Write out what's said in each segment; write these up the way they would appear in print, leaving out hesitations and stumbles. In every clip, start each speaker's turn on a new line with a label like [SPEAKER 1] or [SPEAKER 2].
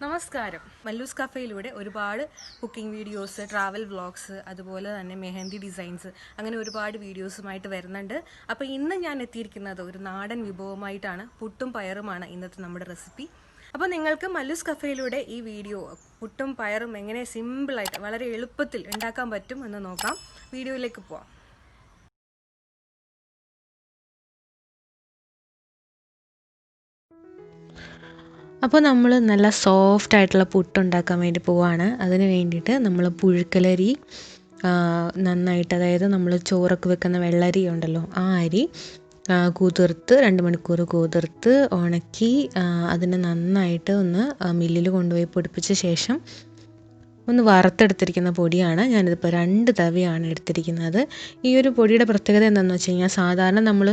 [SPEAKER 1] നമസ്കാരം. മല്ലൂസ് കഫേയിലൂടെ ഒരുപാട് cooking videos, travel vlogs, അതുപോലെ തന്നെ മെഹന്തി ഡിസൈൻസ്, അങ്ങനെ ഒരുപാട് വീഡിയോസുമായിട്ട് വരുന്നുണ്ട്. അപ്പോൾ ഇന്ന് ഞാൻ എത്തിയിരിക്കുന്നത് ഒരു നാടൻ വിഭവമായിട്ടാണ്. പുട്ടും പയറുമാണ് ഇന്നത്തെ നമ്മുടെ റെസിപ്പി. അപ്പോൾ നിങ്ങൾക്ക് മല്ലൂസ് കഫേയിലൂടെ ഈ വീഡിയോ പുട്ടും പയറും എങ്ങനെ സിമ്പിളായിട്ട് വളരെ എളുപ്പത്തിൽ ഉണ്ടാക്കാൻ പറ്റും എന്ന് നോക്കാം. വീഡിയോയിലേക്ക് പോവാം.
[SPEAKER 2] അപ്പോൾ നമ്മൾ നല്ല സോഫ്റ്റ് ആയിട്ടുള്ള പുട്ടുണ്ടാക്കാൻ വേണ്ടി പോവാണ്. അതിന് വേണ്ടിയിട്ട് നമ്മൾ പുഴുക്കലരി നന്നായിട്ട്, അതായത് നമ്മൾ ചോറൊക്കെ വെക്കുന്ന വെള്ളരി ഉണ്ടല്ലോ, ആ അരി കുതിർത്ത് 2 മണിക്കൂർ കുതിർത്ത് ഉണക്കി അതിനെ നന്നായിട്ട് ഒന്ന് മില്ലിൽ കൊണ്ടുപോയി പൊടിപ്പിച്ച ശേഷം ഒന്ന് വറുത്തെടുത്തിരിക്കുന്ന പൊടിയാണ്. ഞാനിതിപ്പോൾ 2 തവിയാണ് എടുത്തിരിക്കുന്നത്. ഈ ഒരു പൊടിയുടെ പ്രത്യേകത എന്താണെന്ന് വെച്ച് കഴിഞ്ഞാൽ, സാധാരണ നമ്മൾ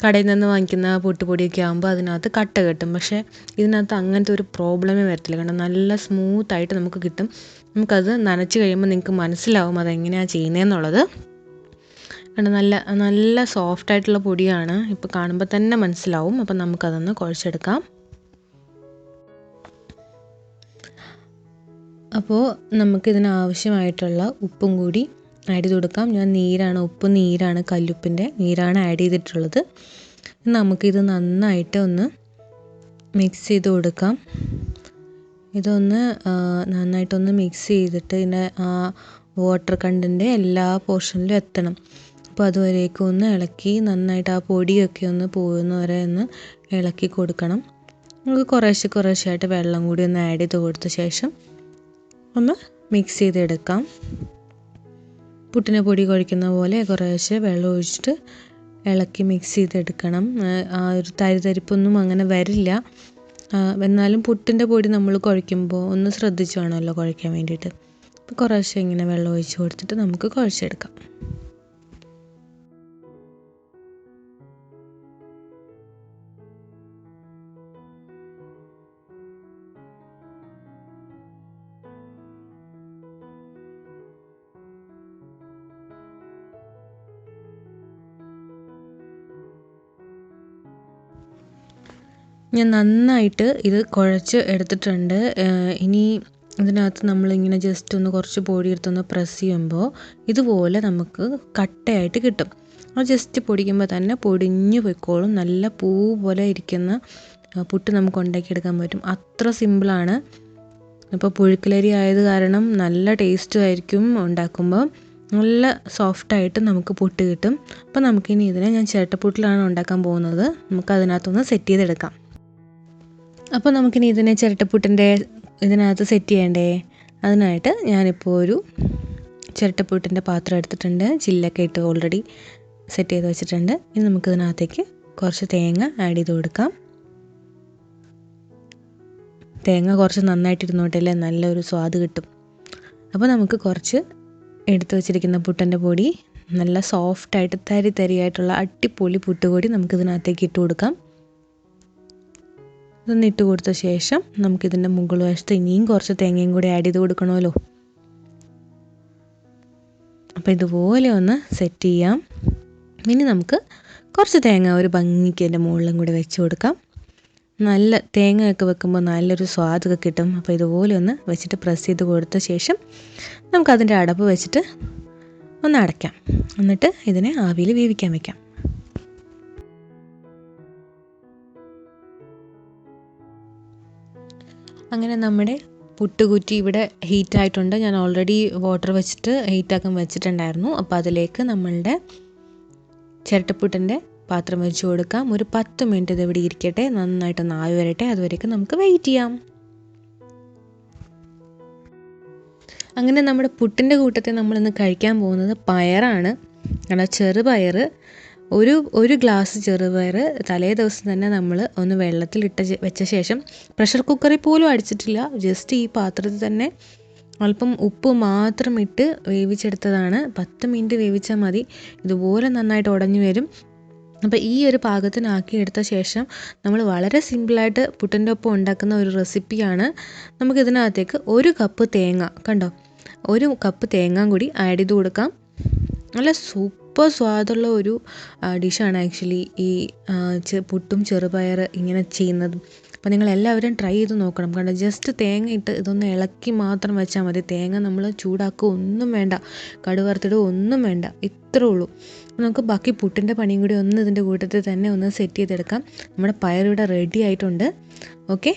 [SPEAKER 2] കടയിൽ നിന്ന് വാങ്ങിക്കുന്ന പുട്ടുപൊടിയൊക്കെ ആകുമ്പോൾ അതിനകത്ത് കട്ട കെട്ടും. പക്ഷേ ഇതിനകത്ത് അങ്ങനത്തെ ഒരു പ്രോബ്ലമേ വരത്തില്ല. കാരണം നല്ല സ്മൂത്തായിട്ട് നമുക്ക് കിട്ടും. നമുക്കത് നനച്ച് കഴിയുമ്പോൾ നിങ്ങൾക്ക് മനസ്സിലാവും അതെങ്ങനെയാണ് ചെയ്യുന്നതെന്നുള്ളത്. കാരണം നല്ല സോഫ്റ്റായിട്ടുള്ള പൊടിയാണ്. ഇപ്പോൾ കാണുമ്പോൾ തന്നെ മനസ്സിലാവും. അപ്പം നമുക്കതൊന്ന് കുഴച്ചെടുക്കാം. അപ്പോൾ നമുക്കിതിനാവശ്യമായിട്ടുള്ള ഉപ്പും കൂടി ആഡ് ചെയ്ത് കൊടുക്കാം. ഞാൻ നീരാണ്, കല്ലുപ്പിൻ്റെ നീരാണ് ആഡ് ചെയ്തിട്ടുള്ളത്. നമുക്കിത് നന്നായിട്ട് ഒന്ന് മിക്സ് ചെയ്ത് കൊടുക്കാം. ഇതൊന്ന് നന്നായിട്ടൊന്ന് മിക്സ് ചെയ്തിട്ട് ഇതിൻ്റെ വാട്ടർ കണ്ടൻറ്റ് എല്ലാ പോർഷനിലും എത്തണം. അപ്പോൾ അതുവരേക്കും ഒന്ന് ഇളക്കി നന്നായിട്ട് ആ പൊടിയൊക്കെ ഒന്ന് പോകുന്ന വരെ ഒന്ന് ഇളക്കി കൊടുക്കണം. നമുക്ക് കുറേശ്ശെയായിട്ട് വെള്ളം കൂടി ഒന്ന് ആഡ് ചെയ്ത് കൊടുത്ത ശേഷം ഒന്ന് മിക്സ് ചെയ്തെടുക്കാം. പുട്ടിനെ പൊടി കുഴയ്ക്കുന്ന പോലെ കുറേശ്ശെ വെള്ളം ഒഴിച്ചിട്ട് ഇളക്കി മിക്സ് ചെയ്തെടുക്കണം. ആ ഒരു തരിപ്പൊന്നും അങ്ങനെ വരില്ല. എന്നാലും പുട്ടിൻ്റെ പൊടി നമ്മൾ കുഴയ്ക്കുമ്പോൾ ഒന്ന് ശ്രദ്ധിച്ച് വേണമല്ലോ കുഴയ്ക്കാൻ വേണ്ടിയിട്ട്. അപ്പോൾ കുറേശ്ശെ ഇങ്ങനെ വെള്ളം ഒഴിച്ച് കൊടുത്തിട്ട് നമുക്ക് കുഴച്ചെടുക്കാം. ഞാൻ നന്നായിട്ട് ഇത് കുഴച്ച് എടുത്തിട്ടുണ്ട്. ഇനി ഇതിനകത്ത് നമ്മളിങ്ങനെ ജസ്റ്റ് ഒന്ന് കുറച്ച് പൊടി എടുത്തൊന്ന് പ്രസ് ചെയ്യുമ്പോൾ ഇതുപോലെ നമുക്ക് കട്ടയായിട്ട് കിട്ടും. അത് ജസ്റ്റ് പൊടിക്കുമ്പോൾ തന്നെ പൊടിഞ്ഞു പോയിക്കോളും. നല്ല പൂ പോലെ ഇരിക്കുന്ന പുട്ട് നമുക്ക് ഉണ്ടാക്കിയെടുക്കാൻ പറ്റും. അത്ര സിമ്പിളാണ്. ഇപ്പോൾ പുഴുക്കലരി ആയത് കാരണം നല്ല ടേസ്റ്റും ആയിരിക്കും ഉണ്ടാക്കുമ്പോൾ. നല്ല സോഫ്റ്റായിട്ട് നമുക്ക് പുട്ട് കിട്ടും. അപ്പോൾ നമുക്കിനി ഇതിനെ ഞാൻ ചിരട്ടപ്പുട്ടിലാണ് ഉണ്ടാക്കാൻ പോകുന്നത്. നമുക്കതിനകത്തൊന്ന് സെറ്റ് ചെയ്തെടുക്കാം. അപ്പോൾ നമുക്കിനി ഇതിനെ ചിരട്ടപ്പുട്ടിൻ്റെ ഇതിനകത്ത് സെറ്റ് ചെയ്യണ്ടേ? അതിനായിട്ട് ഞാനിപ്പോൾ ഒരു ചിരട്ടപ്പുട്ടിൻ്റെ പാത്രം എടുത്തിട്ടുണ്ട്. ചില്ലൊക്കെ ഇട്ട് ഓൾറെഡി സെറ്റ് ചെയ്ത് വെച്ചിട്ടുണ്ട്. ഇനി നമുക്കിതിനകത്തേക്ക് കുറച്ച് തേങ്ങ ആഡ് ചെയ്ത് കൊടുക്കാം. തേങ്ങ കുറച്ച് നന്നായിട്ട് ഇരുന്നോട്ടല്ലേ നല്ലൊരു സ്വാദ് കിട്ടും. അപ്പോൾ നമുക്ക് കുറച്ച് എടുത്ത് വെച്ചിരിക്കുന്ന പുട്ടിൻ്റെ പൊടി, നല്ല സോഫ്റ്റായിട്ട് തരിയായിട്ടുള്ള അടിപൊളി പുട്ടുപൊടി നമുക്കിതിനകത്തേക്ക് ഇട്ട് കൊടുക്കാം. ഇതൊന്ന് ഇട്ട് കൊടുത്ത ശേഷം നമുക്കിതിൻ്റെ മുകൾ വശത്ത് ഇനിയും കുറച്ച് തേങ്ങയും കൂടി ആഡ് ചെയ്ത് കൊടുക്കണമല്ലോ. അപ്പോൾ ഇതുപോലെ ഒന്ന് സെറ്റ് ചെയ്യാം. ഇനി നമുക്ക് കുറച്ച് തേങ്ങ ഒരു ഭംഗിക്ക് അതിൻ്റെ മുകളിലും കൂടി വെച്ച് കൊടുക്കാം. നല്ല തേങ്ങയൊക്കെ വെക്കുമ്പോൾ നല്ലൊരു സ്വാദൊക്കെ കിട്ടും. അപ്പോൾ ഇതുപോലെ ഒന്ന് വെച്ചിട്ട് പ്രസ് ചെയ്ത് കൊടുത്ത ശേഷം നമുക്കതിൻ്റെ അടപ്പ് വെച്ചിട്ട് ഒന്ന് അടയ്ക്കാം. എന്നിട്ട് ഇതിനെ ആവിയിൽ വേവിക്കാൻ വയ്ക്കാം. അങ്ങനെ നമ്മുടെ പുട്ടുകുറ്റി ഇവിടെ ഹീറ്റായിട്ടുണ്ട്. ഞാൻ ഓൾറെഡി വാട്ടർ വെച്ചിട്ട് ഹീറ്റാക്കാൻ വെച്ചിട്ടുണ്ടായിരുന്നു. അപ്പോൾ അതിലേക്ക് നമ്മളുടെ ചിരട്ടപ്പുട്ടിൻ്റെ പാത്രം വെച്ച് കൊടുക്കാം. ഒരു 10 മിനിറ്റ് ഇത് ഇവിടെ ഇരിക്കട്ടെ, നന്നായിട്ടൊന്ന് ആവി വരട്ടെ. അതുവരേക്കും നമുക്ക് വെയിറ്റ് ചെയ്യാം. അങ്ങനെ നമ്മുടെ പുട്ടിൻ്റെ കൂട്ടത്തിൽ നമ്മളിന്ന് കഴിക്കാൻ പോകുന്നത് പയറാണ്. കാരണം ചെറുപയർ, ഒരു ഗ്ലാസ് ചെറുപയർ തലേ ദിവസം തന്നെ നമ്മൾ ഒന്ന് വെള്ളത്തിലിട്ട് വെച്ച ശേഷം പ്രഷർ കുക്കറിൽ പോലും അടിച്ചിട്ടില്ല. ജസ്റ്റ് ഈ പാത്രത്തിൽ തന്നെ അല്പം ഉപ്പ് മാത്രം ഇട്ട് വേവിച്ചെടുത്തതാണ്. 10 മിനിറ്റ് വേവിച്ചാൽ മതി. ഇതുപോലെ നന്നായിട്ട് ഉടഞ്ഞു വരും. അപ്പോൾ ഈ ഒരു പാകത്തിനാക്കി എടുത്ത ശേഷം നമ്മൾ വളരെ സിമ്പിളായിട്ട് പുട്ടിൻ്റെ ഒപ്പം ഉണ്ടാക്കുന്ന ഒരു റെസിപ്പിയാണ്. നമുക്കിതിനകത്തേക്ക് 1 കപ്പ് തേങ്ങ, കണ്ടോ, 1 കപ്പ് തേങ്ങ കൂടി ആഡ് ചെയ്ത് കൊടുക്കാം. നല്ല സൂപ്പർ സ്വാദുള്ള ഒരു ഡിഷാണ് ആക്ച്വലി ഈ പുട്ടും ചെറുപയർ ഇങ്ങനെ ചെയ്യുന്നത്. അപ്പോൾ നിങ്ങളെല്ലാവരും ട്രൈ ചെയ്ത് നോക്കണം. കാരണം ജസ്റ്റ് തേങ്ങ ഇട്ട് ഇതൊന്ന് ഇളക്കി മാത്രം വെച്ചാൽ മതി. തേങ്ങ നമ്മൾ ചൂടാക്കുക ഒന്നും വേണ്ട, കടുവറുത്തിടുക ഒന്നും വേണ്ട, ഇത്രേ ഉള്ളൂ. നമുക്ക് ബാക്കി പുട്ടിൻ്റെ പണിയും കൂടി ഒന്ന് ഇതിൻ്റെ കൂട്ടത്തിൽ തന്നെ ഒന്ന് സെറ്റ് ചെയ്തെടുക്കാം. നമ്മുടെ പയറിവിടെ റെഡി ആയിട്ടുണ്ട്. ഓക്കെ,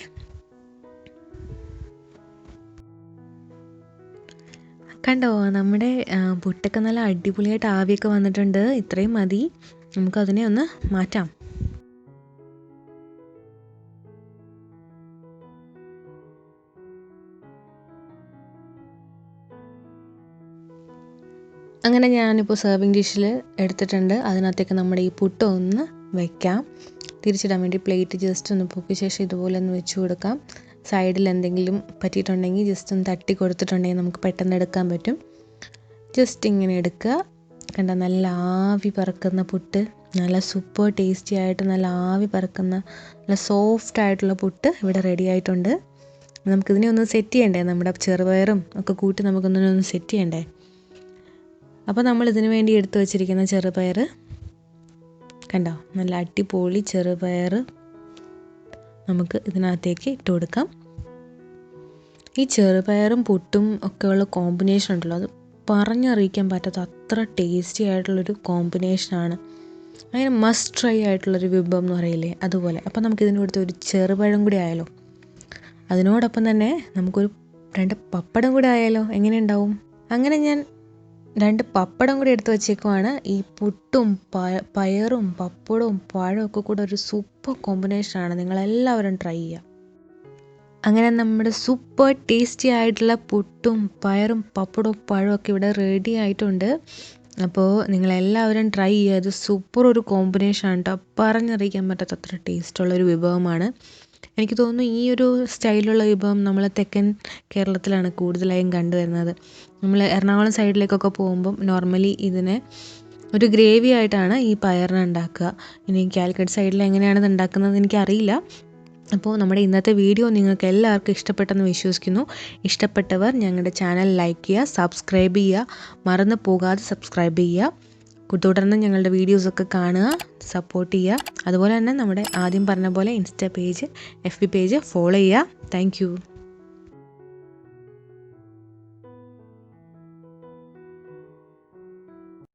[SPEAKER 2] കണ്ടോ നമ്മുടെ പുട്ടൊക്കെ നല്ല അടിപൊളിയായിട്ട് ആവിയൊക്കെ വന്നിട്ടുണ്ട്. ഇത്രയും മതി, നമുക്കതിനെ ഒന്ന് മാറ്റാം. അങ്ങനെ ഞാനിപ്പോൾ സെർവിങ് ഡിഷിൽ എടുത്തിട്ടുണ്ട്. അതിനകത്തേക്ക് നമ്മുടെ ഈ പുട്ട് ഒന്ന് വയ്ക്കാം. തിരിച്ചിടാൻ വേണ്ടി പ്ലേറ്റ് ജസ്റ്റ് ഒന്ന് പൊക്കിയ ശേഷം ഇതുപോലെ ഒന്ന് വെച്ച് കൊടുക്കാം. സൈഡിൽ എന്തെങ്കിലും പറ്റിയിട്ടുണ്ടെങ്കിൽ ജസ്റ്റ് ഒന്ന് തട്ടി കൊടുത്തിട്ടുണ്ടെങ്കിൽ നമുക്ക് പെട്ടെന്ന് എടുക്കാൻ പറ്റും. ജസ്റ്റ് ഇങ്ങനെ എടുക്കുക. കണ്ട, നല്ല ആവി പറക്കുന്ന പുട്ട്, നല്ല സൂപ്പർ ടേസ്റ്റി ആയിട്ട് നല്ല ആവി പറക്കുന്ന നല്ല സോഫ്റ്റ് ആയിട്ടുള്ള പുട്ട് ഇവിടെ റെഡി ആയിട്ടുണ്ട്. നമുക്കിതിനെ ഒന്ന് സെറ്റ് ചെയ്യണ്ടേ, നമ്മുടെ ചെറുപയറും ഒക്കെ കൂട്ടി നമുക്കൊന്ന് സെറ്റ് ചെയ്യണ്ടേ. അപ്പോൾ നമ്മൾ ഇതിനു വേണ്ടി എടുത്തു വച്ചിരിക്കുന്ന ചെറുപയർ കണ്ടോ, നല്ല അടിപൊളി ചെറുപയർ നമുക്ക് ഇതിനകത്തേക്ക് ഇട്ട് കൊടുക്കാം. ഈ ചെറുപയറും പുട്ടും ഒക്കെയുള്ള കോമ്പിനേഷൻ ഉണ്ടല്ലോ, അത് പറഞ്ഞറിയിക്കാൻ പറ്റാത്ത അത്ര ടേസ്റ്റി ആയിട്ടുള്ളൊരു കോമ്പിനേഷനാണ്. അങ്ങനെ മസ്റ്റ് ട്രൈ ആയിട്ടുള്ളൊരു വിഭവം എന്ന് പറയില്ലേ, അതുപോലെ. അപ്പോൾ നമുക്കിതിന് കൊടുത്ത് ഒരു ചെറുപഴം കൂടി ആയാലോ, അതിനോടൊപ്പം തന്നെ നമുക്കൊരു 2 പപ്പടം കൂടി ആയാലോ, എങ്ങനെ ഉണ്ടാവും? അങ്ങനെ ഞാൻ 2 പപ്പടം കൂടി എടുത്ത് വെച്ചേക്കുവാണ്. ഈ പുട്ടും പയറും പപ്പടവും പഴവും ഒക്കെ കൂടെ ഒരു സൂപ്പർ കോമ്പിനേഷനാണ്. നിങ്ങളെല്ലാവരും ട്രൈ ചെയ്യുക. അങ്ങനെ നമ്മുടെ സൂപ്പർ ടേസ്റ്റി ആയിട്ടുള്ള പുട്ടും പയറും പപ്പടവും പഴവും ഒക്കെ ഇവിടെ റെഡി ആയിട്ടുണ്ട്. അപ്പോൾ നിങ്ങളെല്ലാവരും ട്രൈ ചെയ്യുക. ഇത് സൂപ്പർ ഒരു കോമ്പിനേഷനാണ് കേട്ടോ. പറഞ്ഞറിയിക്കാൻ പറ്റാത്ത അത്ര ടേസ്റ്റുള്ളൊരു വിഭവമാണ്. എനിക്ക് തോന്നുന്നു ഈ ഒരു സ്റ്റൈലുള്ള വിഭവം നമ്മൾ തെക്കൻ കേരളത്തിലാണ് കൂടുതലായും കണ്ടുവരുന്നത്. നമ്മൾ എറണാകുളം സൈഡിലേക്കൊക്കെ പോകുമ്പം നോർമലി ഇതിനെ ഒരു ഗ്രേവി ആയിട്ടാണ് ഈ പയറിനെ ഉണ്ടാക്കുക. ഇനി കാലിക്കറ്റ് സൈഡിൽ എങ്ങനെയാണ് ഇത് ഉണ്ടാക്കുന്നത് എനിക്കറിയില്ല. അപ്പോൾ നമ്മുടെ ഇന്നത്തെ വീഡിയോ നിങ്ങൾക്ക് എല്ലാവർക്കും ഇഷ്ടപ്പെട്ടെന്ന് വിശ്വസിക്കുന്നു. ഇഷ്ടപ്പെട്ടവർ ഞങ്ങളുടെ ചാനൽ ലൈക്ക് ചെയ്യുക, സബ്സ്ക്രൈബ് ചെയ്യുക, മറന്നു പോകാതെ സബ്സ്ക്രൈബ് ചെയ്യുക. തുടർന്ന് ഞങ്ങളുടെ വീഡിയോസൊക്കെ കാണുക, സപ്പോർട്ട് ചെയ്യുക. അതുപോലെ തന്നെ നമ്മുടെ ആദ്യം പറഞ്ഞ പോലെ insta page, FB page follow ചെയ്യുക. താങ്ക്